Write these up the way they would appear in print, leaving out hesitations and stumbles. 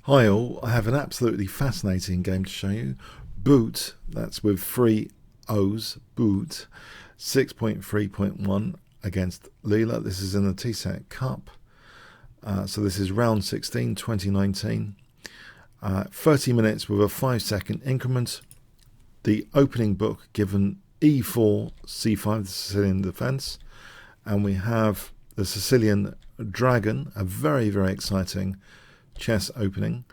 Hi all, I have an absolutely fascinating game to show you. Booot, that's with 3 O's, Booot, 6.3.1 against Leela. This is in the TSET Cup. So this is round 16, 2019. 30 minutes with a 5-second increment. The opening book given E4, C5, the Sicilian defense. And we have the Sicilian Dragon, a very, very exciting chess opening.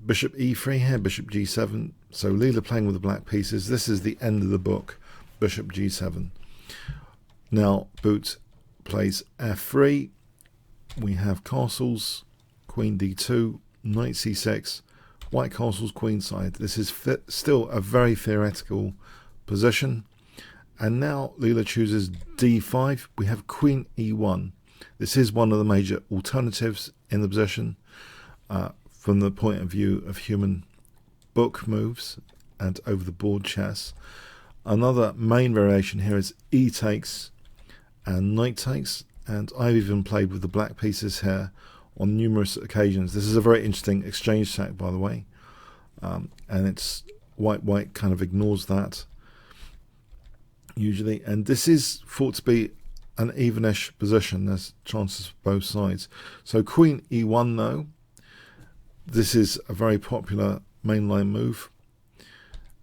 Bishop E3 here, Bishop G7. So Leela playing with the black pieces. This is the end of the book, Bishop G7. Now Booot plays F3. We have castles, Queen D2, Knight C6, white castles, Queenside. This is still a very theoretical position. And now Leela chooses D5. We have Queen E1. This is one of the major alternatives in the position. From the point of view of human book moves and over the board chess. Another main variation here is E takes and knight takes, and I've even played with the black pieces here on numerous occasions. This is a very interesting exchange sack, by the way, and it's white kind of ignores that usually, and this is thought to be an evenish position. There's chances for both sides. So Queen E1 though. This is a very popular mainline move.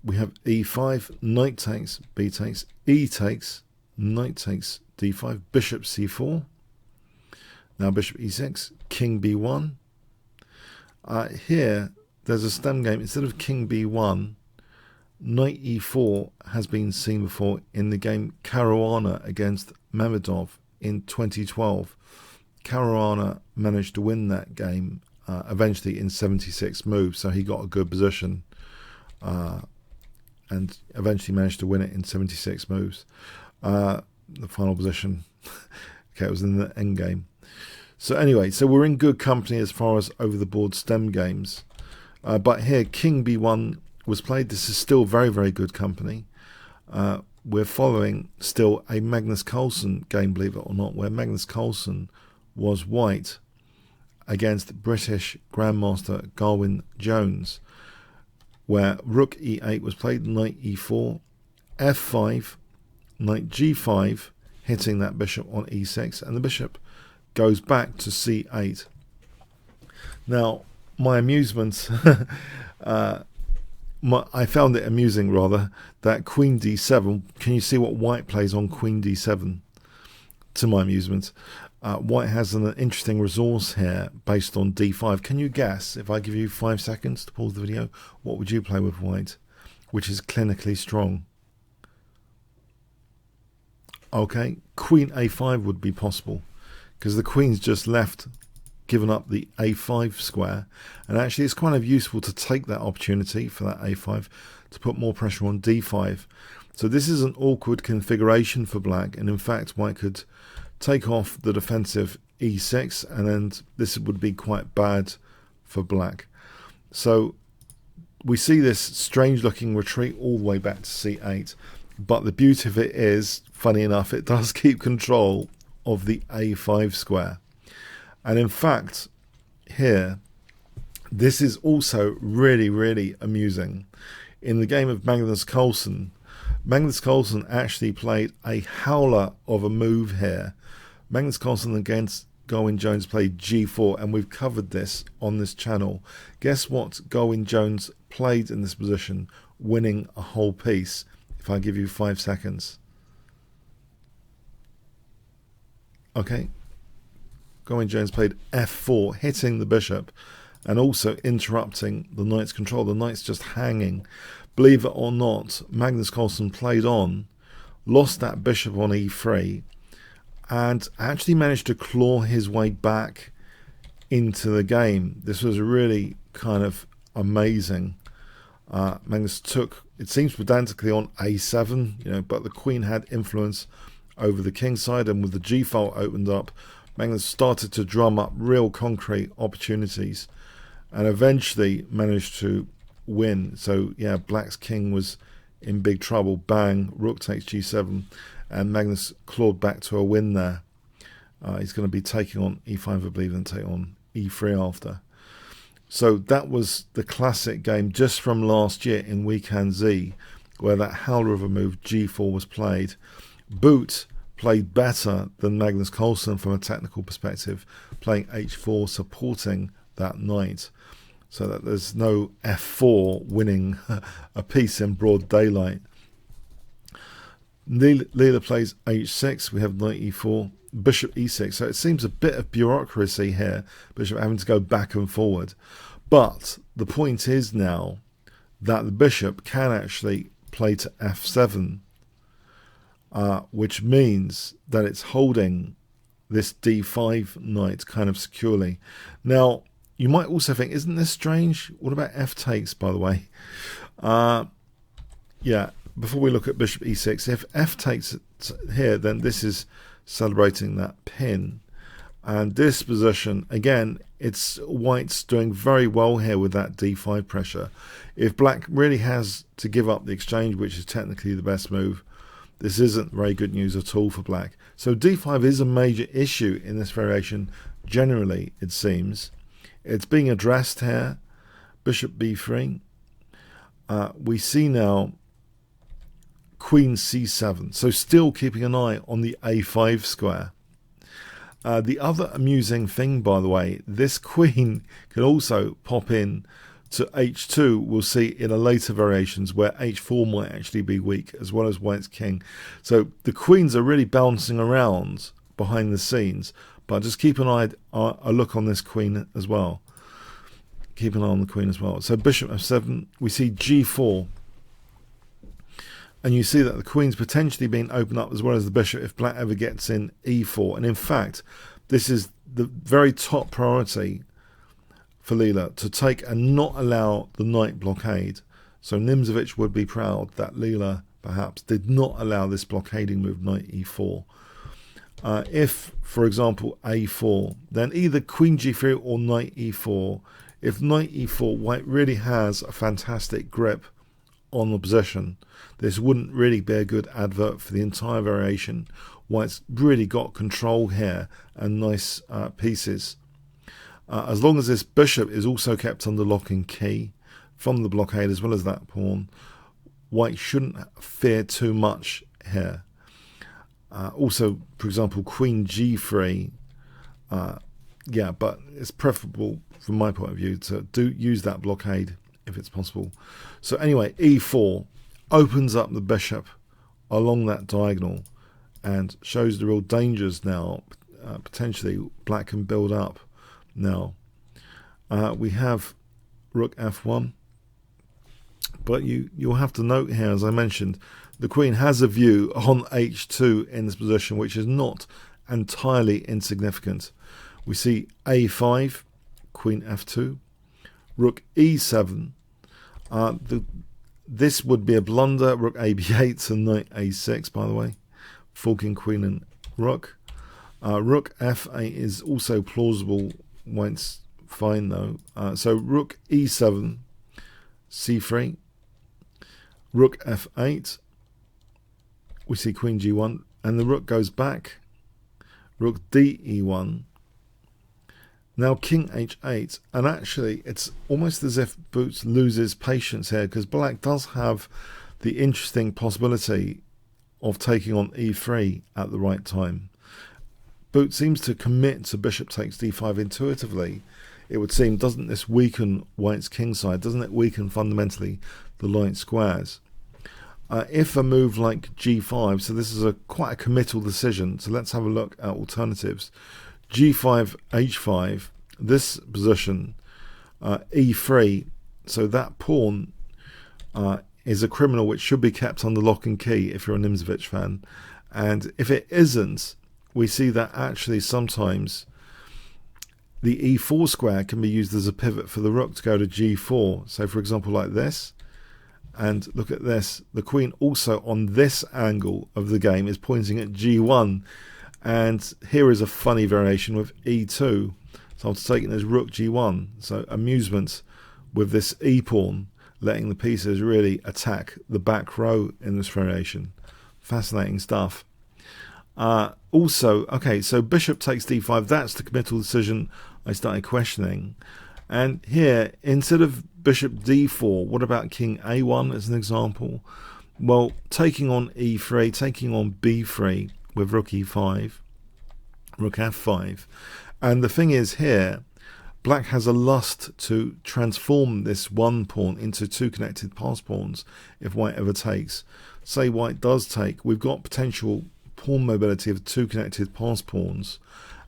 We have E5, knight takes, B takes, E takes, knight takes, D5, bishop C4. Now bishop E6, king B1. Here, there's a stem game. Instead of king B1, knight E4 has been seen before in the game Caruana against Mamedov in 2012. Caruana managed to win that game eventually in 76 moves, so he got a good position and eventually managed to win it in 76 moves. The final position, okay, it was in the end game. So anyway, so we're in good company as far as over the board stem games, but here King B1 was played. This is still very, very good company. We're following still a Magnus Carlsen game, believe it or not, where Magnus Carlsen was white against British Grandmaster Garwin Jones, where Rook E8 was played, Knight E4, F5, Knight G5, hitting that bishop on E6, and the bishop goes back to C8. Now, my amusement, I found it amusing rather, that Queen D7, can you see what white plays on Queen D7? To my amusement. White has an interesting resource here based on D5. Can you guess, if I give you 5 seconds to pause the video, what would you play with white, which is clinically strong? Okay, Queen A5 would be possible, because the Queen's just left, given up the A5 square, and actually it's kind of useful to take that opportunity for that A5 to put more pressure on D5. So this is an awkward configuration for black, and in fact white could take off the defensive E6, and then this would be quite bad for black. So we see this strange looking retreat all the way back to C8, but the beauty of it is, funny enough, it does keep control of the A5 square. And in fact here, this is also really, really amusing. In the game of Magnus Carlsen actually played a howler of a move here. Magnus Carlsen against Garwin Jones played G4, and we've covered this on this channel. Guess what Garwin Jones played in this position, winning a whole piece, if I give you 5 seconds. Okay, Garwin Jones played F4, hitting the bishop and also interrupting the knight's control. The knight's just hanging. Believe it or not, Magnus Carlsen played on, lost that bishop on E3, and actually managed to claw his way back into the game. This was really kind of amazing. Magnus took, it seems pedantically, on A7, but the queen had influence over the king side, and with the G file opened up, Magnus started to drum up real concrete opportunities and eventually managed to win. So yeah, black's king was in big trouble. Bang, rook takes G7, and Magnus clawed back to a win there. He's going to be taking on E5, I believe, and take on E3 after. So that was the classic game just from last year in Weekend Z, where that howler of a move G4 was played. Booot played better than Magnus Carlsen from a technical perspective, playing H4, supporting that knight, so that there's no F4 winning a piece in broad daylight. Leela plays H6, we have knight E4, bishop E6, so it seems a bit of bureaucracy here, bishop having to go back and forward. But the point is now that the bishop can actually play to F7, which means that it's holding this D5 knight kind of securely. Now, you might also think, isn't this strange? What about F takes, by the way? Yeah, before we look at bishop E6, if F takes here, then this is celebrating that pin. And this position, again, it's white's doing very well here with that D5 pressure. If black really has to give up the exchange, which is technically the best move, this isn't very good news at all for black. So D5 is a major issue in this variation, generally, it seems. It's being addressed here. Bishop B3. We see now Queen C7. So still keeping an eye on the A5 square. The other amusing thing, by the way, this queen can also pop in to H2. We'll see in a later variations where H4 might actually be weak, as well as white's king. So the queens are really bouncing around behind the scenes, but just keep an eye, a look on this queen as well. Keep an eye on the queen as well. So bishop F7, we see G4. And you see that the queen's potentially being opened up as well as the bishop if black ever gets in E4. And in fact, this is the very top priority for Leela, to take and not allow the knight blockade. So Nimzovich would be proud that Leela perhaps did not allow this blockading move, knight E4. If, for example, A4, then either queen G3 or knight E4. If knight E4, white really has a fantastic grip on the position. This wouldn't really be a good advert for the entire variation. White's really got control here and nice pieces. As long as this bishop is also kept under lock and key from the blockade as well as that pawn, white shouldn't fear too much here. Also, for example, queen G3, yeah, but it's preferable from my point of view to use that blockade if it's possible. So anyway, E4 opens up the bishop along that diagonal and shows the real dangers now. Potentially black can build up now. We have rook F1, but you'll have to note here, as I mentioned, the queen has a view on H2 in this position, which is not entirely insignificant. We see A5, queen F2, rook E7. This would be a blunder. Rook AB8 and knight A6, by the way. Forking queen and rook. Rook F8 is also plausible. White's fine though. So rook E7, C3. Rook F8. We see queen G1, and the rook goes back. Rook DE1. Now king H8, and actually it's almost as if Booot loses patience here, because black does have the interesting possibility of taking on E3 at the right time. Booot seems to commit to bishop takes D5 intuitively. It would seem, doesn't this weaken white's king side? Doesn't it weaken fundamentally the light squares? If a move like G5, so this is quite a committal decision, so let's have a look at alternatives. G5, H5, this position, E3, so that pawn is a criminal which should be kept under lock and key if you're a Nimzovich fan. And if it isn't, we see that actually sometimes the E4 square can be used as a pivot for the rook to go to G4. So for example like this, and look at this, the queen also on this angle of the game is pointing at G1. And here is a funny variation with E2. So I'm taking this rook G1. So amusement with this E pawn, letting the pieces really attack the back row in this variation. Fascinating stuff. Also, okay, so bishop takes D5. That's the committal decision I started questioning. And here, instead of bishop d4, what about king a1 as an example? Well, taking on e3, taking on b3 with rook e5, rook f5. And the thing is here, black has a lust to transform this one pawn into two connected pass pawns if white ever takes. Say white does take, we've got potential pawn mobility of two connected pass pawns,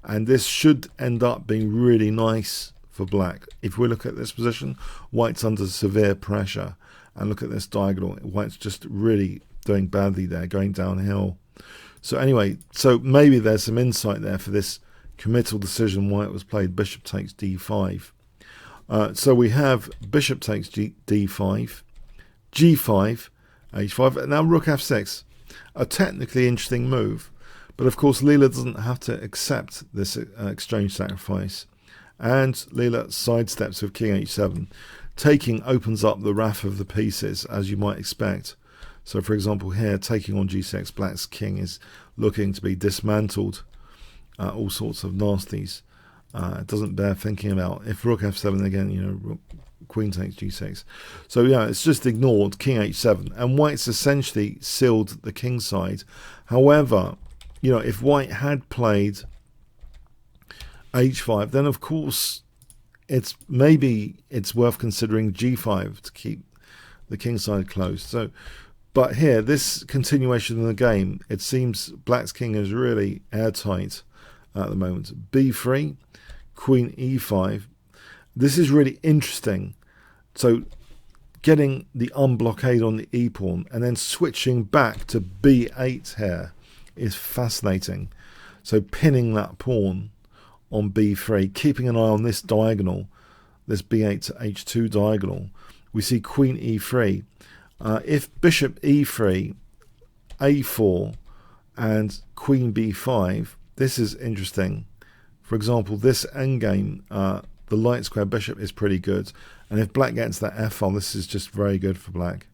and this should end up being really nice for black. If we look at this position, white's under severe pressure, and look at this diagonal, white's just really doing badly there, going downhill. So anyway, so maybe there's some insight there for this committal decision why it was played bishop takes d5. So we have bishop takes d5, g5, h5, and now rook f6. A technically interesting move, but of course Leela doesn't have to accept this exchange sacrifice, and Leela sidesteps with king h7. Taking opens up the wrath of the pieces, as you might expect. So for example here, taking on g6, black's king is looking to be dismantled. All sorts of nasties. It doesn't bear thinking about. If rook f7 again, you know, rook, queen takes g6. So yeah, it's just ignored king h7, and white's essentially sealed the king side. However, you know, if white had played h5, then of course it's worth considering g5 to keep the king side closed. So, but here, this continuation of the game, it seems black's king is really airtight at the moment. b3, queen e5. This is really interesting. So getting the unblockade on the e pawn and then switching back to b8 here is fascinating. So pinning that pawn on b3, keeping an eye on this diagonal, this b8 to h2 diagonal. We see queen e3. If bishop e3, a4, and queen b5, this is interesting. For example, this endgame, the light square bishop is pretty good, and if black gets that f-file, this is just very good for black.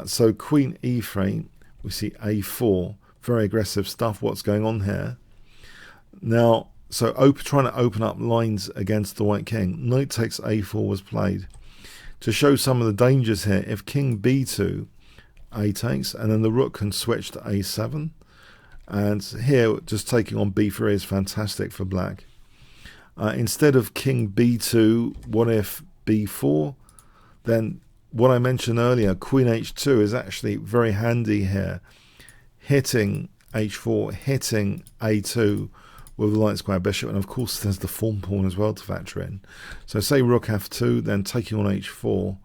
So queen e3, we see a4, very aggressive stuff. What's going on here? Now, so trying to open up lines against the white king. Knight takes a4 was played. To show some of the dangers here, if king b2, a takes, and then the rook can switch to a7. And here, just taking on b3 is fantastic for black. Instead of king b2, what if b4? Then what I mentioned earlier, queen h2 is actually very handy here. Hitting h4, hitting a2 with the light square bishop, and of course there's the form pawn as well to factor in. So say rook f2, then taking on h4.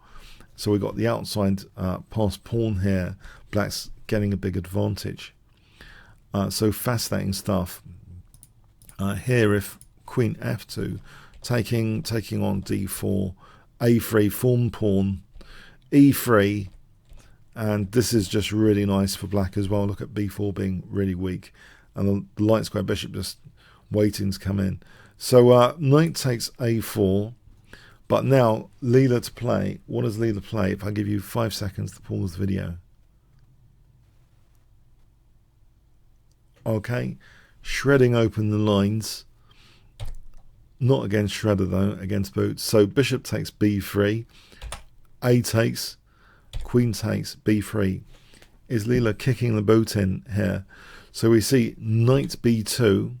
So we've got the outside pass pawn here. Black's getting a big advantage. So fascinating stuff. Here, if queen f2, taking on d4, a3 form pawn, e3, and this is just really nice for black as well. Look at b4 being really weak, and the light square bishop just waiting to come in. So knight takes a4, but now Leela to play. What does Leela play? If I give you 5 seconds to pause the video. Okay, shredding open the lines. Not against Shredder though, against Booot. So bishop takes b3, a takes, queen takes b3. Is Leela kicking the boot in here? So we see knight b2.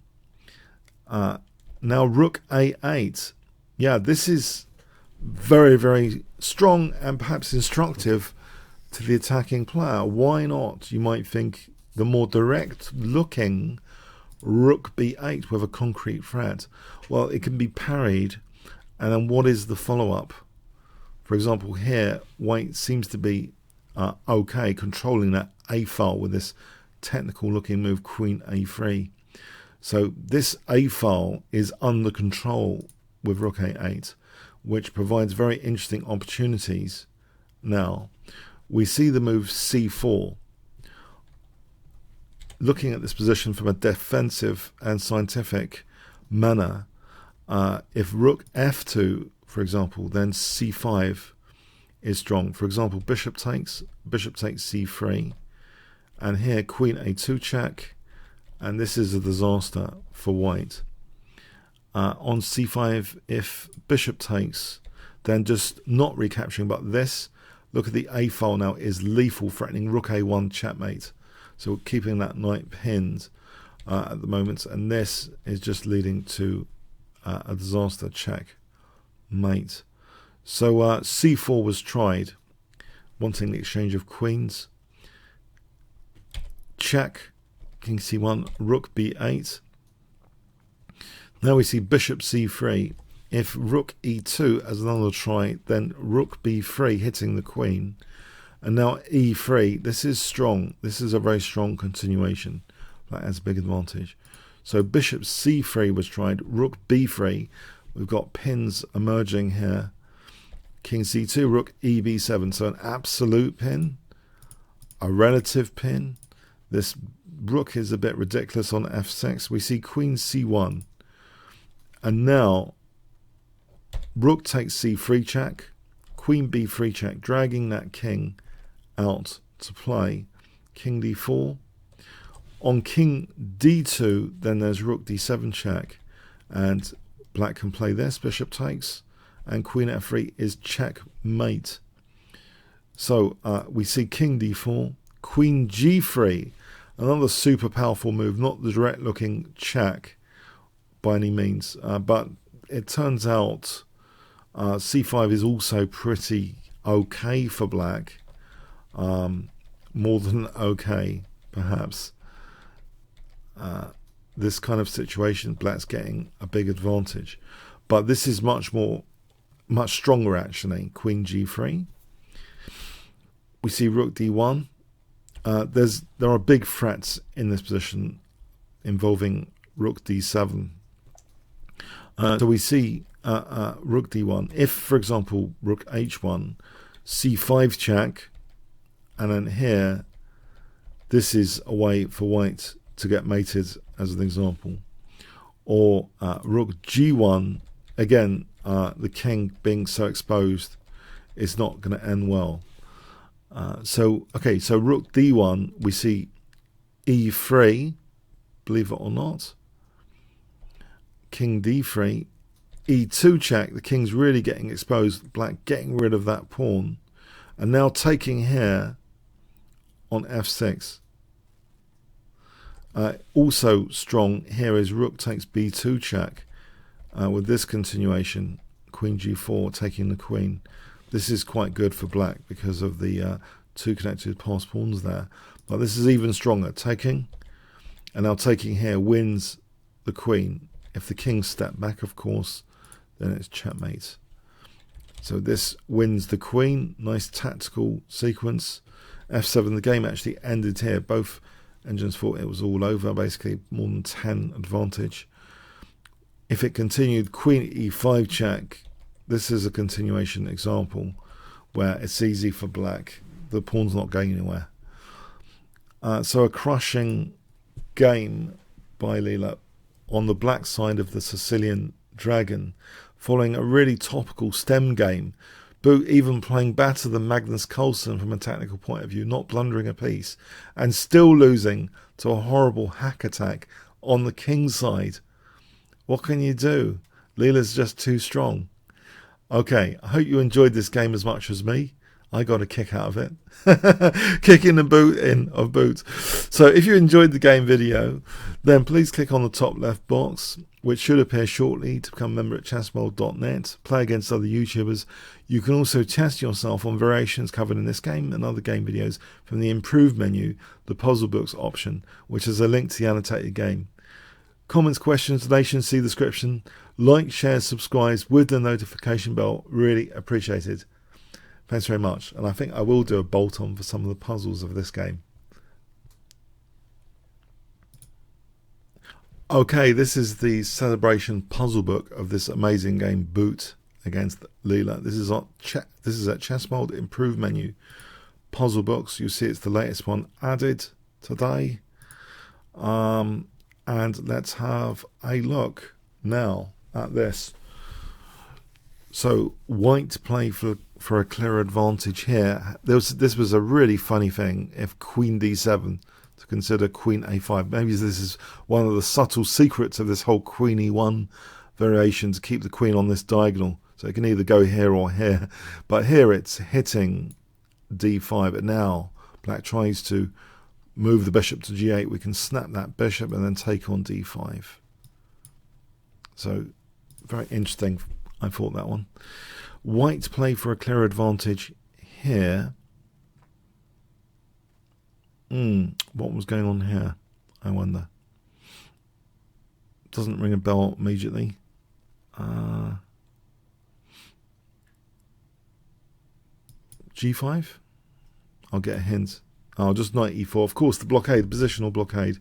Now rook a8. Yeah, this is very, very strong and perhaps instructive to the attacking player. Why not? You might think the more direct looking rook b8 with a concrete threat. Well, it can be parried, and then what is the follow-up? For example, here white seems to be okay controlling that a file with this technical looking move queen a3. So this a file is under control with rook a8, which provides very interesting opportunities. Now we see the move c4. Looking at this position from a defensive and scientific manner, if rook f2, for example, then c5 is strong. For example, bishop takes c3, and here queen a2 check, and this is a disaster for white. on c5, if bishop takes, then just not recapturing, but this, look at the A file now, is lethal, threatening rook a1 checkmate. So we're keeping that knight pinned at the moment, and this is just leading to a disaster checkmate. So c4 was tried, wanting the exchange of queens. Check, king c1, rook b8. Now we see bishop c3. If rook e2 as another try, then rook b3 hitting the queen. And now e3. This is strong. This is a very strong continuation. That has a big advantage. So bishop c3 was tried. Rook b3. We've got pins emerging here. King c2, rook eb7. So an absolute pin, a relative pin. This rook is a bit ridiculous on f6. We see queen c1. And now rook takes c3 check, queen b3 check, dragging that king out to play. King d4. On king d2, then there's rook d7 check, and black can play this, bishop takes, and queen f3 is checkmate. So we see king d4, queen g3, another super powerful move, not the direct looking check by any means, but it turns out c5 is also pretty okay for black, more than okay perhaps. This kind of situation, black's getting a big advantage, but this is much stronger actually. Queen g3. We see rook d1. There are big threats in this position involving rook d7. So we see rook d1. If, for example, rook h1, c5 check, and then here, this is a way for white to get mated, as an example. Or rook g1, again, the king being so exposed, is not going to end well. So rook d1, we see e3, believe it or not. King d3, e2 check, the king's really getting exposed, black getting rid of that pawn, and now taking here on f6. Also strong here is rook takes b2 check, with this continuation, queen g4 taking the queen. This is quite good for black because of the two connected passed pawns there, but this is even stronger, taking, and now taking here wins the queen. If the king step back, of course, then it's checkmate. So this wins the queen. Nice tactical sequence. f7, the game actually ended here. Both engines thought it was all over, basically more than 10 advantage. If it continued, queen e5 check. This is a continuation example where it's easy for black. The pawn's not going anywhere. So a crushing game by Leela on the black side of the Sicilian Dragon, following a really topical stem game. Booot even playing better than Magnus Carlsen from a technical point of view, not blundering a piece, and still losing to a horrible hack attack on the king side. What can you do? Leela's just too strong. Okay, I hope you enjoyed this game as much as me. I got a kick out of it. Kicking the boot in of Booot. So if you enjoyed the game video, then please click on the top left box, which should appear shortly, to become a member at chessworld.net. Play against other YouTubers. You can also test yourself on variations covered in this game and other game videos from the improved menu, the puzzle books option, which is a link to the annotated game. Comments, questions, donations, see the description. Like, share, subscribe with the notification bell. Really appreciated. Thanks very much. And I think I will do a bolt-on for some of the puzzles of this game. Okay, this is the celebration puzzle book of this amazing game, Booot against Leela. This is at Chessworld improved menu, puzzle books. You see it's the latest one added today. And let's have a look now at this. So white play for a clear advantage here. This was a really funny thing. If queen d7 to consider queen a5. Maybe this is one of the subtle secrets of this whole queen e1 variation to keep the queen on this diagonal. So it can either go here or here. But here it's hitting d5. But now black tries to move the bishop to g8. We can snap that bishop and then take on d5. So very interesting, I thought, that one. White play for a clear advantage here. What was going on here, I wonder? Doesn't ring a bell immediately. G5? I'll get a hint. Oh, just knight e4. Of course, the blockade, the positional blockade.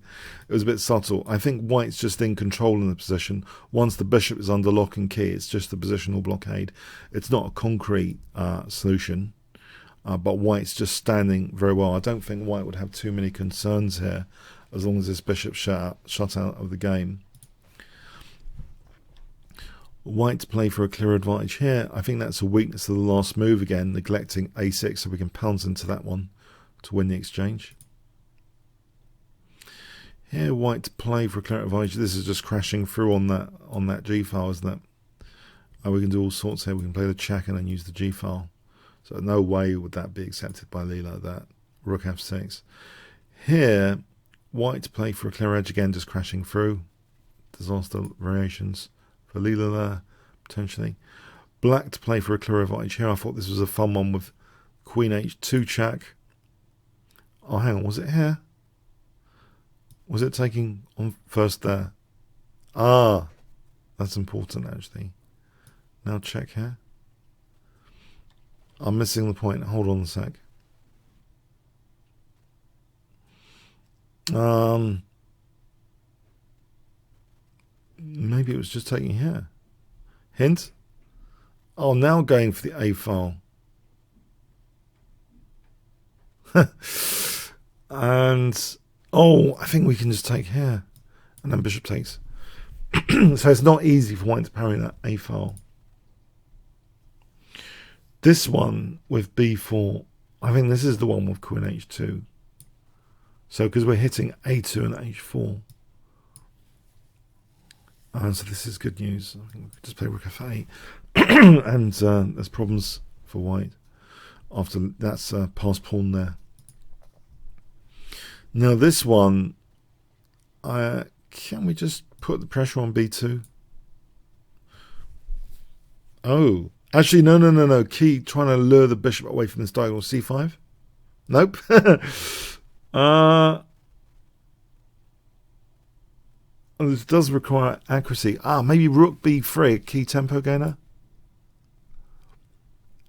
It was a bit subtle. I think white's just in control in the position. Once the bishop is under lock and key, it's just the positional blockade. It's not a concrete solution, but white's just standing very well. I don't think white would have too many concerns here, as long as this bishop's shut out of the game. White to play for a clear advantage here. I think that's a weakness of the last move again, neglecting a6, so we can pounce into that one to win the exchange. Here, white to play for a clear advantage. This is just crashing through on that g file, isn't it? We can do all sorts here. We can play the check and then use the g file. So no way would that be accepted by Leela, that rook f6. Here, white to play for a clear edge again, just crashing through. Disaster variations for Leela there, potentially. Black to play for a clear advantage here. I thought this was a fun one with queen h2 check. Oh, hang on, was it here? Was it taking on first there? Ah, that's important, actually. Now check here. I'm missing the point. Hold on a sec. Maybe it was just taking here. Hint? Oh, now going for the A file. And, oh, I think we can just take here. And then bishop takes. So it's not easy for white to parry that A file. This one with b4, I think this is the one with queen h2. So because we're hitting a2 and h4. So this is good news. I think we could just play rook f8. And there's problems for white after that's passed pawn there. Now this one, can we just put the pressure on b2? Oh, actually, no. Key trying to lure the bishop away from this diagonal. c5? Nope. This does require accuracy. Maybe rook b3, a key tempo gainer.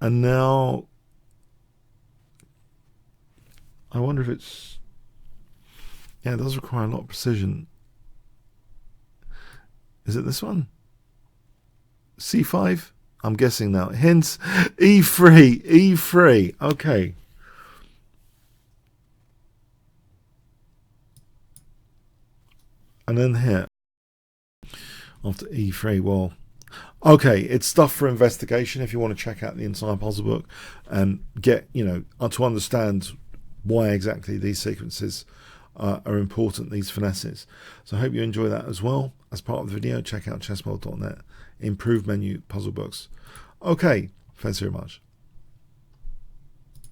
And now, I wonder if it's... Yeah, it does require a lot of precision. Is it this one? c5? I'm guessing now. Hint, e3, e3. Okay. And then here, after e3, well, okay, it's stuff for investigation if you want to check out the entire puzzle book and get, to understand why exactly these sequences are important, these finesses. So I hope you enjoy that as well. As part of the video, check out chessworld.net, improved menu puzzle books. Okay, thanks very much.